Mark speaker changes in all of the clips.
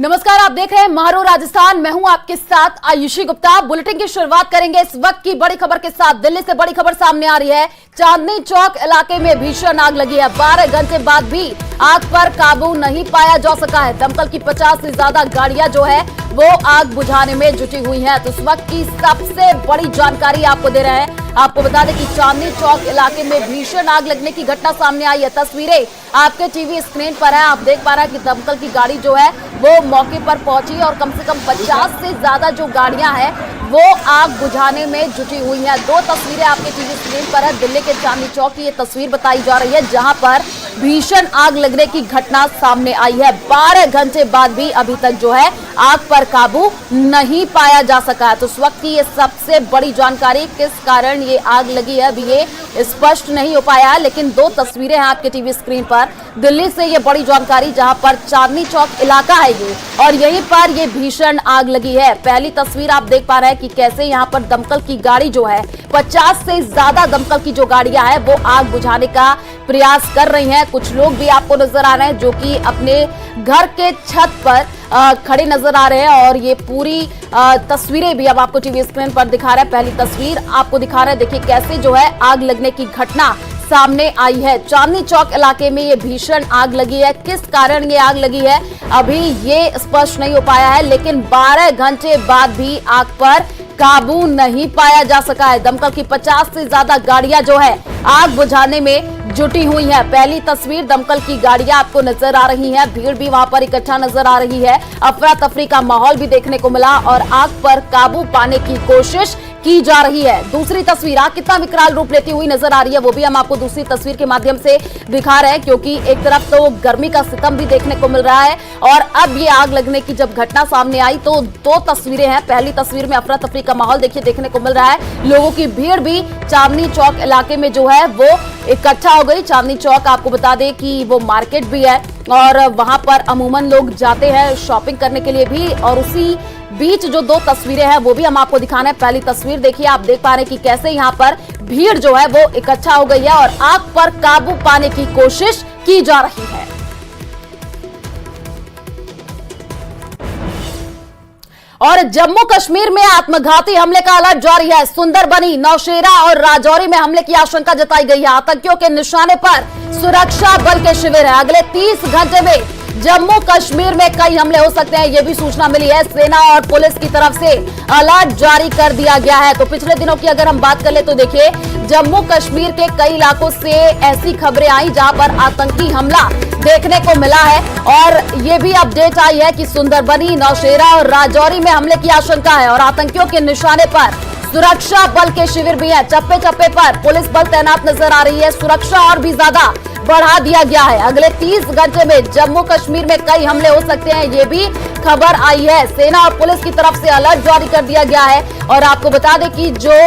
Speaker 1: नमस्कार, आप देख रहे हैं महारो राजस्थान। मैं हूं आपके साथ आयुषी गुप्ता। बुलेटिन की शुरुआत करेंगे इस वक्त की बड़ी खबर के साथ। दिल्ली से बड़ी खबर सामने आ रही है। चांदनी चौक इलाके में भीषण आग लगी है। 12 घंटे बाद भी आग पर काबू नहीं पाया जा सका है। दमकल की 50 से ज्यादा गाड़ियां जो है वो आग बुझाने में जुटी हुई हैं। तो इस वक्त की सबसे बड़ी जानकारी आपको दे रहे हैं। आपको बता दें कि चांदनी चौक इलाके में भीषण आग लगने की घटना सामने आई है। तस्वीरें आपके टीवी स्क्रीन पर है। आप देख पा रहे हैं कि दमकल की गाड़ी जो है वो मौके पर पहुंची और कम से कम 50 से ज्यादा जो गाड़ियां हैं वो आग बुझाने में जुटी हुई हैं। दो तस्वीरें आपके टीवी स्क्रीन पर है। दिल्ली के चांदनी चौक की ये तस्वीर बताई जा रही है जहां पर भीषण आग लगने की घटना सामने आई है। 12 घंटे बाद भी अभी तक जो है आग पर काबू नहीं पाया जा सका है। तो इस वक्त की ये सबसे बड़ी जानकारी, किस कारण ये आग लगी है अभी ये स्पष्ट नहीं हो पाया है, लेकिन दो तस्वीरें हैं आपके टीवी स्क्रीन पर। दिल्ली से ये बड़ी जानकारी जहां पर चांदनी चौक इलाका है ये, और यहीं पर ये भीषण आग लगी है। पहली तस्वीर आप देख पा रहे हैं कि कैसे यहाँ पर दमकल की गाड़ी जो है 50 से ज्यादा दमकल की जो गाड़ियां हैं वो आग बुझाने का प्रयास कर रही हैं। कुछ लोग भी आपको नजर आ रहे हैं जो कि अपने घर के छत पर खड़े नजर आ रहे हैं और ये पूरी तस्वीरें भी अब आपको टीवी स्क्रीन पर दिखा रहे हैं। पहली तस्वीर आपको दिखा रहे हैं, देखिए कैसे जो है आग लगने की घटना सामने आई है। चांदनी चौक इलाके में ये भीषण आग लगी है। किस कारण ये आग लगी है अभी ये स्पष्ट नहीं हो पाया है, लेकिन 12 घंटे बाद भी आग पर काबू नहीं पाया जा सका है। दमकल की 50 से ज्यादा गाड़ियां जो है आग बुझाने में जुटी हुई है। पहली तस्वीर, दमकल की गाड़ियां आपको नजर आ रही हैं। भीड़ भी वहां पर इकट्ठा नजर आ रही है। अफरा तफरी का माहौल भी देखने को मिला और आग पर काबू पाने की कोशिश की जा रही है। दूसरी तस्वीर आग कितना विकराल रूप लेती हुई नजर आ रही है वो भी हम आपको दूसरी तस्वीर के माध्यम से दिखा रहे हैं, क्योंकि एक तरफ तो गर्मी का सितम भी देखने को मिल रहा है और अब ये आग लगने की जब घटना सामने आई तो दो तस्वीरें हैं। पहली तस्वीर में अफरा तफरी का माहौल देखिए देखने को मिल रहा है। लोगों की भीड़ भी चांदनी चौक इलाके में जो है वो इकट्ठा हो गई। चांदनी चौक आपको बता दें कि वो मार्केट भी है और वहां पर अमूमन लोग जाते हैं शॉपिंग करने के लिए भी, और उसी बीच जो दो तस्वीरें हैं वो भी हम आपको दिखाना है। पहली तस्वीर देखिए, आप देख पा रहे हैं कि कैसे यहां पर भीड़ जो है वो इकट्ठा हो गई है और आग पर काबू पाने की कोशिश की जा रही है। और जम्मू कश्मीर में आत्मघाती हमले का अलर्ट जारी है। सुंदरबनी, नौशेरा और राजौरी में हमले की आशंका जताई गई है। आतंकियों के निशाने पर सुरक्षा बल के शिविर है। अगले 30 घंटे में जम्मू कश्मीर में कई हमले हो सकते हैं, यह भी सूचना मिली है। सेना और पुलिस की तरफ से अलर्ट जारी कर दिया गया है। तो पिछले दिनों की अगर हम बात कर ले तो देखिए जम्मू कश्मीर के कई इलाकों से ऐसी खबरें आई जहां पर आतंकी हमला देखने को मिला है और ये भी अपडेट आई है कि सुंदरबनी, नौशेरा और राजौरी में हमले की आशंका है और आतंकियों के निशाने पर सुरक्षा बल के शिविर भी है। चप्पे चप्पे पर पुलिस बल तैनात नजर आ रही है। सुरक्षा और भी ज्यादा बढ़ा दिया गया है। अगले 30 घंटे में जम्मू कश्मीर में कई हमले हो सकते हैं, ये भी खबर आई है। सेना और पुलिस की तरफ से अलर्ट जारी कर दिया गया है और आपको बता दें कि जो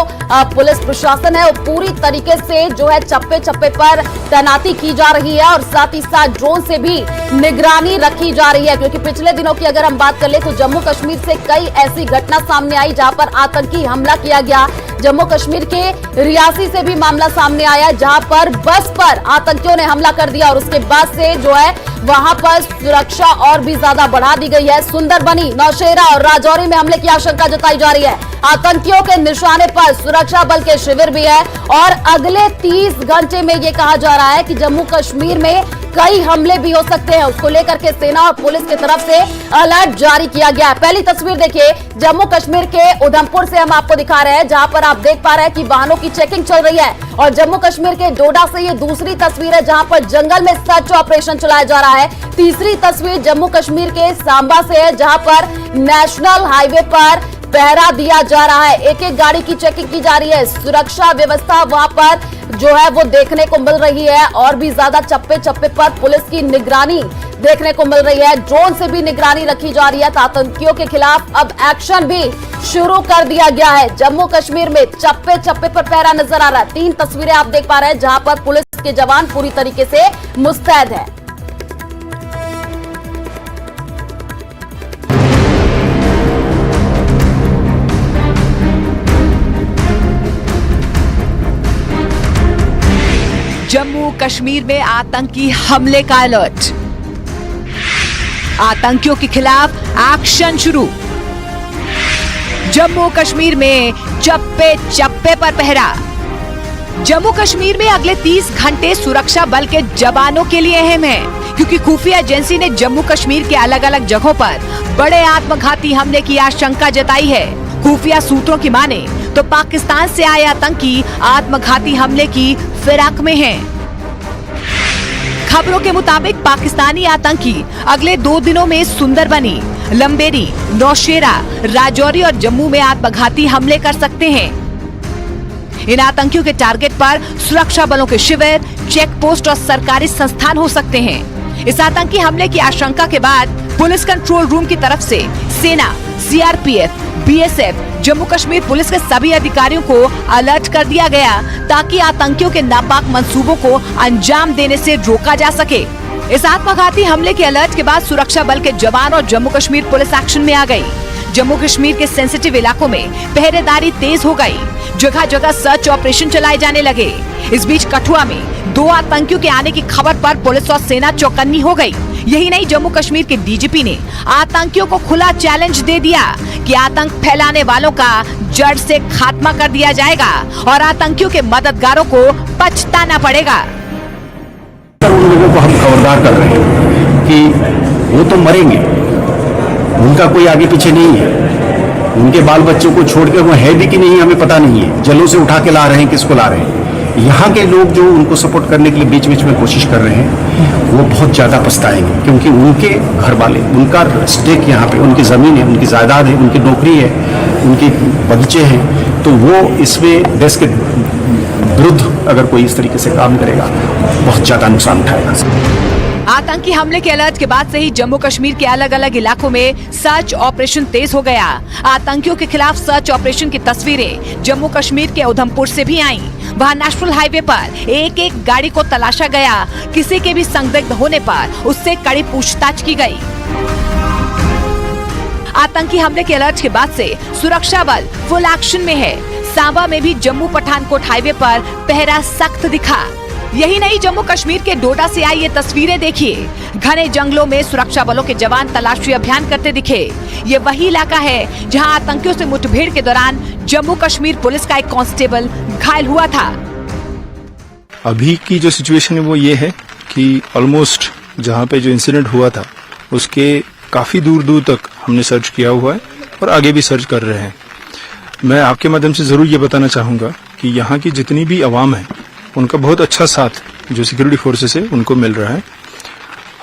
Speaker 1: पुलिस प्रशासन है वो पूरी तरीके से जो है चप्पे चप्पे पर तैनाती की जा रही है और साथ ही साथ ड्रोन से भी निगरानी रखी जा रही है, क्योंकि पिछले दिनों की अगर हम बात कर ले तो जम्मू कश्मीर से कई ऐसी घटना सामने आई जहां पर आतंकी हमला किया गया। जम्मू कश्मीर के रियासी से भी मामला सामने आया जहां पर बस पर आतंकियों ने हमला कर दिया और उसके बाद से जो है वहां पर सुरक्षा और भी ज्यादा बढ़ा दी गई है। सुंदरबनी, नौशेरा और राजौरी में हमले की आशंका जताई जा रही है। आतंकियों के निशाने पर सुरक्षा बल के शिविर भी है और अगले 30 घंटे में ये कहा जा रहा है कि जम्मू कश्मीर में कई हमले भी हो सकते हैं। उसको लेकर के सेना और पुलिस की तरफ से अलर्ट जारी किया गया है। पहली तस्वीर देखिए, जम्मू कश्मीर के उधमपुर से हम आपको दिखा रहे हैं जहां पर आप देख पा रहे हैं कि वाहनों की चेकिंग चल रही है। और जम्मू कश्मीर के डोडा से ये दूसरी तस्वीर है जहां पर जंगल में सर्च ऑपरेशन चलाया जा रहा है। तीसरी तस्वीर जम्मू कश्मीर के सांबा से है जहां पर नेशनल हाईवे पर पहरा दिया जा रहा है। एक एक गाड़ी की चेकिंग की जा रही है। सुरक्षा व्यवस्था वहां पर जो है वो देखने को मिल रही है और भी ज्यादा चप्पे चप्पे पर पुलिस की निगरानी देखने को मिल रही है। ड्रोन से भी निगरानी रखी जा रही है। तो आतंकियों के खिलाफ अब एक्शन भी शुरू कर दिया गया है। जम्मू कश्मीर में चप्पे चप्पे पर पहरा नजर आ रहा है। 3 तस्वीरें आप देख पा रहे हैं जहां पर पुलिस के जवान पूरी तरीके से मुस्तैद है।
Speaker 2: जम्मू कश्मीर में आतंकी हमले का अलर्ट। आतंकियों के खिलाफ एक्शन शुरू। जम्मू कश्मीर में चप्पे चप्पे पर पहरा। जम्मू कश्मीर में अगले 30 घंटे सुरक्षा बल के जवानों के लिए अहम है, क्योंकि खुफिया एजेंसी ने जम्मू कश्मीर के अलग अलग जगहों पर बड़े आत्मघाती हमले की आशंका जताई है। खुफिया सूत्रों की माने तो पाकिस्तान से आए आतंकी आत्मघाती हमले की फिराक में हैं। खबरों के मुताबिक पाकिस्तानी आतंकी अगले 2 दिनों में सुंदरबनी, लंबेरी, नौशेरा, राजौरी और जम्मू में आत्मघाती हमले कर सकते हैं। इन आतंकियों के टारगेट पर सुरक्षा बलों के शिविर, चेक पोस्ट और सरकारी संस्थान हो सकते हैं। इस आतंकी हमले की आशंका के बाद पुलिस कंट्रोल रूम की तरफ से सेना, CRPF, BSF, Jammu Kashmir police के सभी अधिकारियों को अलर्ट कर दिया गया, ताकि आतंकियों के नापाक मंसूबों को अंजाम देने से रोका जा सके। इस आत्मघाती हमले के अलर्ट के बाद सुरक्षा बल के जवान और जम्मू कश्मीर पुलिस एक्शन में आ गई। जम्मू कश्मीर के सेंसिटिव इलाकों में पहरेदारी तेज हो गई। जगह जगह सर्च ऑपरेशन चलाए जाने लगे। इस बीच कठुआ में 2 आतंकियों के आने की खबर पर पुलिस और सेना चौकन्नी हो गई। यही नहीं, जम्मू कश्मीर के डीजीपी ने आतंकियों को खुला चैलेंज दे दिया कि आतंक फैलाने वालों का जड़ से खात्मा कर दिया जाएगा और आतंकियों के मददगारों को पछताना पड़ेगा।
Speaker 3: उन लोगों को हम खबरदार कर रहे हैं कि वो तो मरेंगे, उनका कोई आगे पीछे नहीं है। उनके बाल बच्चों को छोड़ के वो है भी कि नहीं हमें पता नहीं है। जलों से उठा के ला रहे हैं, किसको ला रहे हैं। यहाँ के लोग जो उनको सपोर्ट करने के लिए बीच बीच में कोशिश कर रहे हैं, वो बहुत ज़्यादा पछताएंगे, क्योंकि उनके घर वाले, उनका स्टेक यहाँ पे, उनकी ज़मीन है, उनकी जायदाद है, उनकी नौकरी है, उनके बगीचे हैं, तो वो इसमें देश के विरुद्ध अगर कोई इस तरीके से काम करेगा, बहुत ज़्यादा नुकसान उठाएगा।
Speaker 2: आतंकी हमले के अलर्ट के बाद से ही जम्मू कश्मीर के अलग अलग इलाकों में सर्च ऑपरेशन तेज हो गया। आतंकियों के खिलाफ सर्च ऑपरेशन की तस्वीरें जम्मू कश्मीर के उधमपुर से भी आईं। वहां नेशनल हाईवे पर एक एक गाड़ी को तलाशा गया। किसी के भी संदिग्ध होने पर उससे कड़ी पूछताछ की गई। आतंकी हमले के अलर्ट के बाद से सुरक्षा बल फुल एक्शन में है। सांबा में भी जम्मू पठानकोट हाईवे पर पहरा सख्त दिखा। यही नहीं, जम्मू कश्मीर के डोडा से आई ये तस्वीरें देखिए। घने जंगलों में सुरक्षा बलों के जवान तलाशी अभियान करते दिखे। ये वही इलाका है जहां आतंकियों से मुठभेड़ के दौरान जम्मू कश्मीर पुलिस का एक कांस्टेबल घायल हुआ था।
Speaker 4: अभी की जो सिचुएशन है वो ये है कि ऑलमोस्ट जहां पे जो इंसिडेंट हुआ था उसके काफी दूर दूर तक हमने सर्च किया हुआ है और आगे भी सर्च कर रहे हैं। मैं आपके माध्यम से जरूर ये बताना चाहूंगा कि यहाँ की जितनी भी आवाम है उनका बहुत अच्छा साथ जो सिक्योरिटी फोर्सेस है उनको मिल रहा है।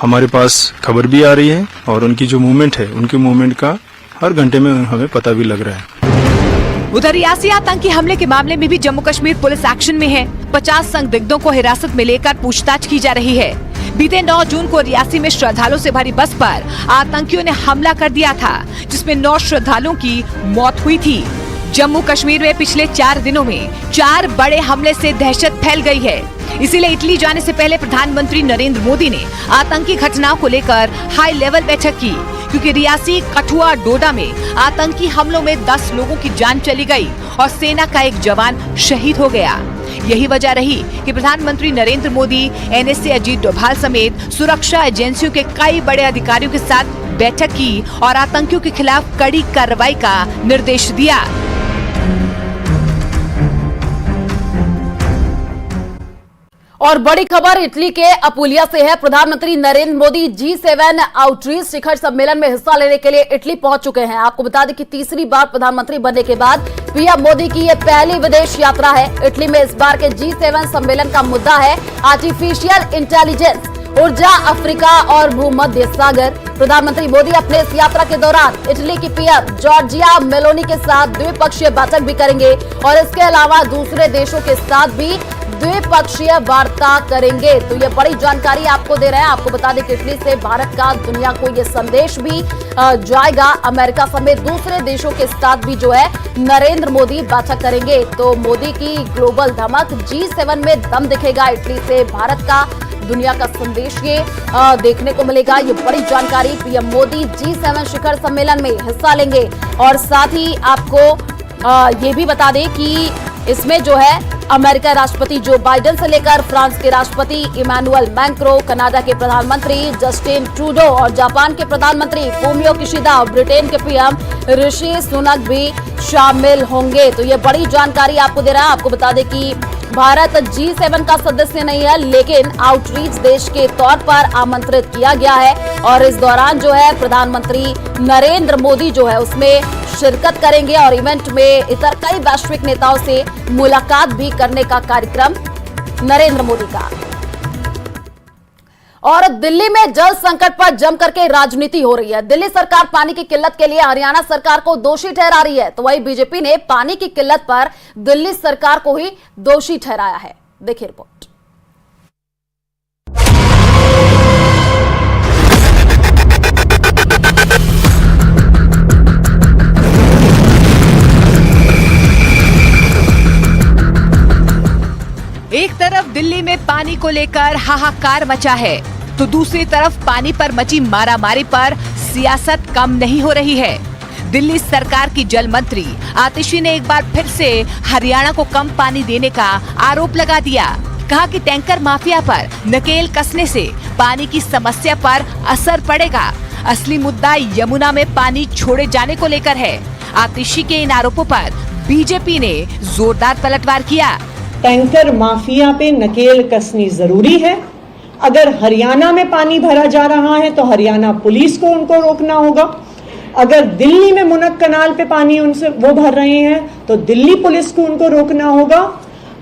Speaker 4: हमारे पास खबर भी आ रही है और उनकी जो मूवमेंट है, उनके मूवमेंट का हर घंटे में हमें पता भी लग रहा है।
Speaker 2: उधर रियासी आतंकी हमले के मामले में भी जम्मू कश्मीर पुलिस एक्शन में है। 50 संदिग्धों को हिरासत में लेकर पूछताछ की जा रही है। बीते 9 जून को रियासी में श्रद्धालुओं से भरी बस पर आतंकियों ने हमला कर दिया था, जिसमें 9 श्रद्धालुओं की मौत हुई थी। जम्मू कश्मीर में पिछले 4 दिनों में 4 बड़े हमले से दहशत फैल गई है। इसीलिए इटली जाने से पहले प्रधानमंत्री नरेंद्र मोदी ने आतंकी घटनाओं को लेकर हाई लेवल बैठक की, क्योंकि रियासी, कठुआ, डोडा में आतंकी हमलों में 10 लोगों की जान चली गई और सेना का एक जवान शहीद हो गया। यही वजह रही कि प्रधानमंत्री नरेंद्र मोदी एनएसए अजीत डोभाल समेत सुरक्षा एजेंसियों के कई बड़े अधिकारियों के साथ बैठक की और आतंकियों के खिलाफ कड़ी कार्रवाई का निर्देश दिया।
Speaker 1: और बड़ी खबर इटली के अपुलिया से है। प्रधानमंत्री नरेंद्र मोदी G7 आउटरीच शिखर सम्मेलन में हिस्सा लेने के लिए इटली पहुंच चुके हैं। आपको बता दें कि तीसरी बार प्रधानमंत्री बनने के बाद पीएम मोदी की यह पहली विदेश यात्रा है। इटली में इस बार के G7 सम्मेलन का मुद्दा है आर्टिफिशियल इंटेलिजेंस, ऊर्जा, अफ्रीका और भूमध्य सागर। प्रधानमंत्री मोदी अपने इस यात्रा के दौरान इटली की पीएम जॉर्जिया मेलोनी के साथ द्विपक्षीय बैठक भी करेंगे और इसके अलावा दूसरे देशों के साथ भी द्विपक्षीय वार्ता करेंगे। तो ये बड़ी जानकारी आपको दे रहे हैं। आपको बता दें कि इटली से भारत का दुनिया को ये संदेश भी जाएगा। अमेरिका समेत दूसरे देशों के साथ भी जो है नरेंद्र मोदी बैठक करेंगे। तो मोदी की ग्लोबल धमक G7 में दम दिखेगा। इटली से भारत का दुनिया का संदेश ये देखने को मिलेगा। ये बड़ी जानकारी, पीएम मोदी G7 शिखर सम्मेलन में हिस्सा लेंगे। और साथ ही आपको ये भी बता दें कि इसमें जो है अमेरिका राष्ट्रपति जो बाइडेन से लेकर फ्रांस के राष्ट्रपति इमैनुअल मैक्रों, कनाडा के प्रधानमंत्री जस्टिन ट्रूडो और जापान के प्रधानमंत्री फूमियो किशिदा और ब्रिटेन के पीएम ऋषि सुनक भी शामिल होंगे। तो ये बड़ी जानकारी आपको दे रहा है। आपको बता दें कि भारत G7 का सदस्य नहीं है, लेकिन आउटरीच देश के तौर पर आमंत्रित किया गया है और इस दौरान जो है प्रधानमंत्री नरेंद्र मोदी जो है उसमें शिरकत करेंगे और इवेंट में इतर कई वैश्विक नेताओं से मुलाकात भी करने का कार्यक्रम नरेंद्र मोदी का। और दिल्ली में जल संकट पर जम करके राजनीति हो रही है। दिल्ली सरकार पानी की किल्लत के लिए हरियाणा सरकार को दोषी ठहरा रही है, तो वहीं बीजेपी ने पानी की किल्लत पर दिल्ली सरकार को ही दोषी ठहराया है। देखिए रिपोर्ट।
Speaker 2: एक तरफ दिल्ली में पानी को लेकर हाहाकार मचा है, तो दूसरी तरफ पानी पर मची मारामारी पर सियासत कम नहीं हो रही है। दिल्ली सरकार की जल मंत्री आतिशी ने एक बार फिर से हरियाणा को कम पानी देने का आरोप लगा दिया। कहा कि टैंकर माफिया पर नकेल कसने से पानी की समस्या पर असर पड़ेगा। असली मुद्दा यमुना में पानी छोड़े जाने को लेकर है। आतिशी के इन आरोपों पर बीजेपी ने जोरदार पलटवार किया।
Speaker 5: टैंकर माफिया पे नकेल कसनी जरूरी है। अगर हरियाणा में पानी भरा जा रहा है तो हरियाणा पुलिस को उनको रोकना होगा। अगर दिल्ली में मुनक कनाल पे पानी उनसे वो भर रहे हैं तो दिल्ली पुलिस को उनको रोकना होगा।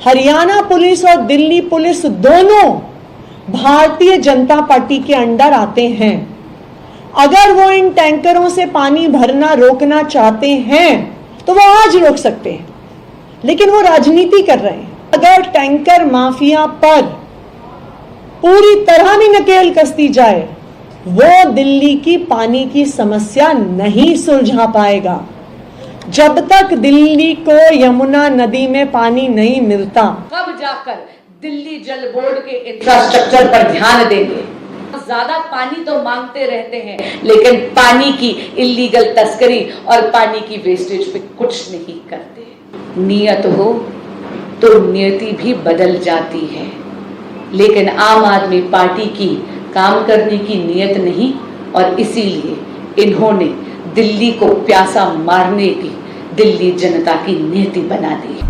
Speaker 5: हरियाणा पुलिस और दिल्ली पुलिस दोनों भारतीय जनता पार्टी के अंडर आते हैं। अगर वो इन टैंकरों से पानी भरना रोकना चाहते हैं तो वो आज रोक सकते हैं, लेकिन वो राजनीति कर रहे हैं। अगर टैंकर माफिया पर पूरी तरह भी नकेल कसती जाए, वो दिल्ली की पानी की समस्या नहीं सुलझा पाएगा। जब तक दिल्ली को यमुना नदी में पानी नहीं मिलता,
Speaker 6: कब जाकर दिल्ली जल बोर्ड के इंफ्रास्ट्रक्चर पर ध्यान देंगे। ज्यादा पानी तो मांगते रहते हैं, लेकिन पानी की इलीगल तस्करी और पानी की वेस्टेज पे कुछ नहीं करते। नियत हो तो नियति भी बदल जाती है, लेकिन आम आदमी पार्टी की काम करने की नियत नहीं, और इसीलिए इन्होंने दिल्ली को प्यासा मारने की दिल्ली जनता की नियति बना दी।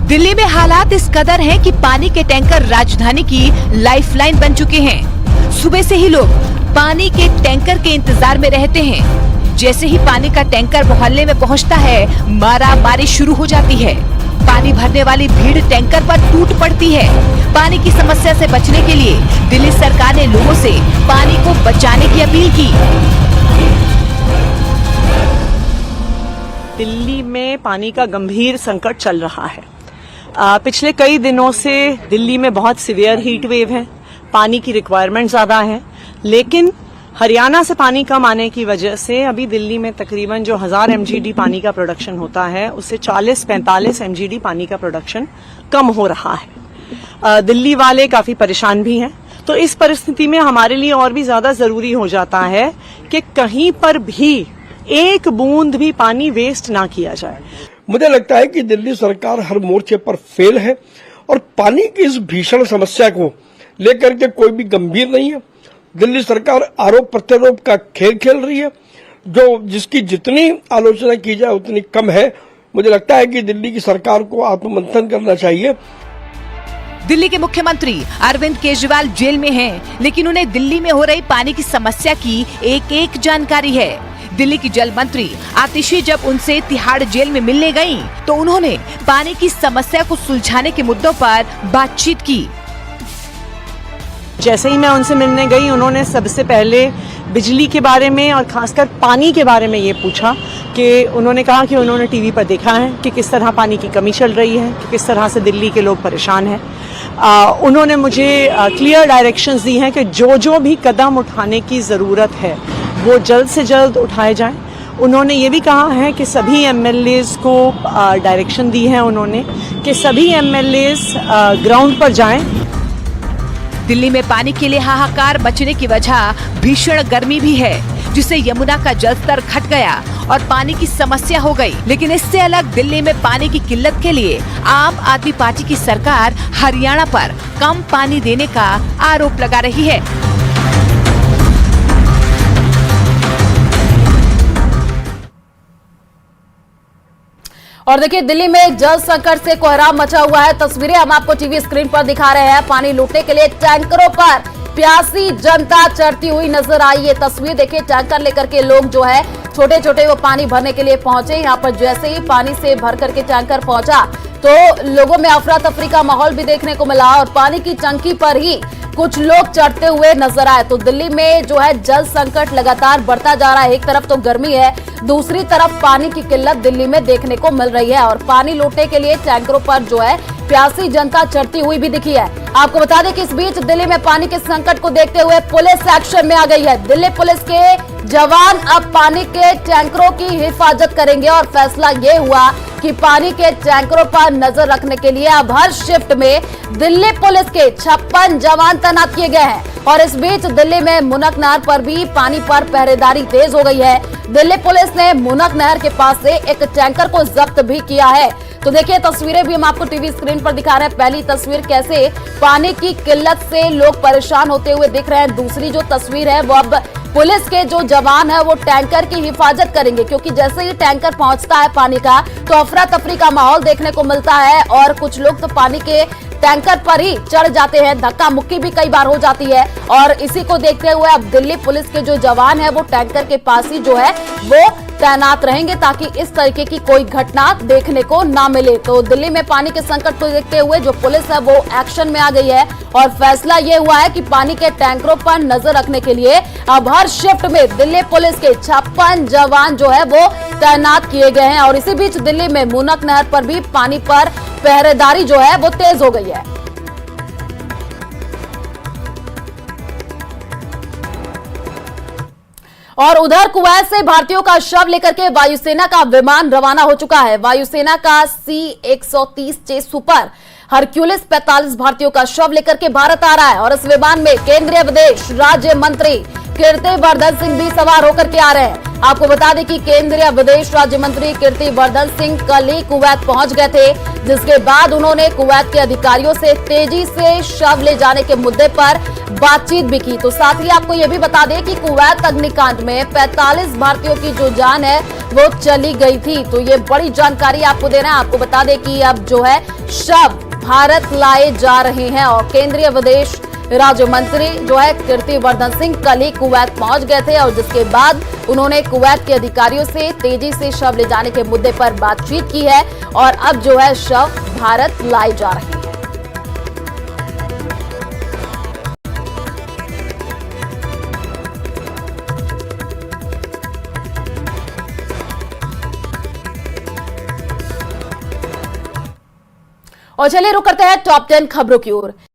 Speaker 2: दिल्ली में हालात इस कदर हैं कि पानी के टैंकर राजधानी की लाइफलाइन बन चुके हैं। सुबह से ही लोग पानी के टैंकर के इंतजार में रहते हैं। जैसे ही पानी का टैंकर मोहल्ले में पहुंचता है, मारामारी शुरू हो जाती है। पानी भरने वाली भीड़ टैंकर पर टूट पड़ती है। पानी की समस्या से बचने के लिए दिल्ली सरकार ने लोगों से पानी को बचाने की अपील की।
Speaker 5: दिल्ली में पानी का गंभीर संकट चल रहा है। पिछले कई दिनों से दिल्ली में बहुत सीवियर हीट वेव है, पानी की रिक्वायरमेंट ज्यादा है, लेकिन हरियाणा से पानी कम आने की वजह से अभी दिल्ली में तकरीबन जो 1000 MGD पानी का प्रोडक्शन होता है, उससे 40-45 MGD पानी का प्रोडक्शन कम हो रहा है। दिल्ली वाले काफी परेशान भी हैं। तो इस परिस्थिति में हमारे लिए और भी ज्यादा जरूरी हो जाता है कि कहीं पर भी एक बूंद भी पानी वेस्ट ना किया जाए।
Speaker 7: मुझे लगता है कि दिल्ली सरकार हर मोर्चे पर फेल है और पानी की इस भीषण समस्या को लेकर के कोई भी गंभीर नहीं है। दिल्ली सरकार आरोप प्रत्यारोप का खेल खेल रही है, जो जिसकी जितनी आलोचना की जाए उतनी कम है। मुझे लगता है कि दिल्ली की सरकार को आत्ममंथन करना चाहिए।
Speaker 2: दिल्ली के मुख्यमंत्री अरविंद केजरीवाल जेल में हैं, लेकिन उन्हें दिल्ली में हो रही पानी की समस्या की एक जानकारी है। दिल्ली की जल मंत्री आतिशी जब उनसे तिहाड़ जेल में मिलने गईं, तो उन्होंने पानी की समस्या को सुलझाने के मुद्दों पर बातचीत की।
Speaker 5: जैसे ही मैं उनसे मिलने गई, उन्होंने सबसे पहले बिजली के बारे में और खासकर पानी के बारे में ये पूछा कि उन्होंने कहा कि उन्होंने टीवी पर देखा है कि किस तरह पानी की कमी चल रही है, कि किस तरह से दिल्ली के लोग परेशान हैं। उन्होंने मुझे क्लियर डायरेक्शंस दी हैं कि जो भी कदम उठाने की ज़रूरत है वो जल्द से जल्द उठाए जाएं। उन्होंने ये भी कहा है कि सभी एमएलएज को डायरेक्शन दी है उन्होंने कि सभी एमएलएज ग्राउंड पर जाएं।
Speaker 2: दिल्ली में पानी के लिए हाहाकार मचने की वजह भीषण गर्मी भी है, जिससे यमुना का जलस्तर घट गया और पानी की समस्या हो गई। लेकिन इससे अलग दिल्ली में पानी की किल्लत के लिए आम आदमी पार्टी की सरकार हरियाणा पर कम पानी देने का आरोप लगा रही है।
Speaker 1: और देखिए, दिल्ली में जल संकट से कोहराम मचा हुआ है। तस्वीरें हम आपको टीवी स्क्रीन पर दिखा रहे हैं। पानी लूटने के लिए टैंकरों पर प्यासी जनता चढ़ती हुई नजर आई। ये तस्वीर देखिए, टैंकर लेकर के लोग जो है छोटे छोटे वो पानी भरने के लिए पहुंचे। यहाँ पर जैसे ही पानी से भर करके टैंकर पहुंचा तो लोगों में अफरा तफरी का माहौल भी देखने को मिला और पानी की टंकी पर ही कुछ लोग चढ़ते हुए नजर आए। तो दिल्ली में जो है जल संकट लगातार बढ़ता जा रहा है। एक तरफ तो गर्मी है, दूसरी तरफ पानी की किल्लत दिल्ली में देखने को मिल रही है और पानी लूटने के लिए टैंकरों पर जो है प्यासी जनता चढ़ती हुई भी दिखी है। आपको बता दें कि इस बीच दिल्ली में पानी के संकट को देखते हुए पुलिस एक्शन में आ गई है। दिल्ली पुलिस के जवान अब पानी के टैंकरों की हिफाजत करेंगे और फैसला ये हुआ कि पानी के टैंकरों पर नजर रखने के लिए अब हर शिफ्ट में दिल्ली पुलिस के 56 जवान तैनात किए गए हैं। और इस बीच दिल्ली में मुनक नहर पर भी पानी पर पहरेदारी तेज हो गई है। दिल्ली पुलिस ने मुनक नहर के पास से एक टैंकर को जब्त भी किया है। तो देखिए, तस्वीरें भी हम आपको टीवी स्क्रीन पर दिखा रहे हैं। पहली तस्वीर कैसे पानी की किल्लत से लोग परेशान होते हुए दिख रहे हैं। दूसरी जो तस्वीर है वो अब पुलिस के जो जवान है वो टैंकर की हिफाजत करेंगे, क्योंकि जैसे ही टैंकर पहुंचता है पानी का तो अफरा तफरी का माहौल देखने को मिलता है और कुछ लोग तो पानी के टैंकर पर ही चढ़ जाते हैं। धक्का मुक्की भी कई बार हो जाती है और इसी को देखते हुए अब दिल्ली पुलिस के जो जवान है वो टैंकर के पास ही जो है वो तैनात रहेंगे ताकि इस तरीके की कोई घटना देखने को ना मिले। तो दिल्ली में पानी के संकट को देखते हुए जो पुलिस है वो एक्शन में आ गई है और फैसला ये हुआ है कि पानी के टैंकरों पर नजर रखने के लिए अब हर शिफ्ट में दिल्ली पुलिस के 56 जवान जो है वो तैनात किए गए हैं। और इसी बीच दिल्ली में मुनक नहर पर भी पानी पर पहरेदारी जो है वो तेज हो गई है। और उधर कुवैत से भारतीयों का शव लेकर के वायुसेना का विमान रवाना हो चुका है। वायुसेना का C-130J सुपर हरक्यूलिस 45 भारतीयों का शव लेकर के भारत आ रहा है और इस विमान में केंद्रीय विदेश राज्य मंत्री कीर्तिवर्धन सिंह भी सवार होकर के आ रहे हैं। आपको बता दें कि केंद्रीय विदेश राज्य मंत्री कीर्तिवर्धन सिंह कल ही कुवैत पहुंच गए थे, जिसके बाद उन्होंने कुवैत के अधिकारियों से तेजी से शव ले जाने के मुद्दे पर बातचीत भी की। तो साथ ही आपको यह भी बता दें कि कुवैत अग्निकांड में 45 भारतीयों की जो जान है वो चली गई थी। तो ये बड़ी जानकारी आपको दे रहे हैं। आपको बता दें कि अब जो है शव भारत लाए जा रहे हैं और केंद्रीय विदेश राज्य मंत्री जो है कीर्तिवर्धन सिंह कल ही कुवैत पहुंच गए थे और जिसके बाद उन्होंने कुवैत के अधिकारियों से तेजी से शव ले जाने के मुद्दे पर बातचीत की है और अब जो है शव भारत लाए जा रहे हैं। और चलिए रुक करते हैं टॉप 10 खबरों की ओर।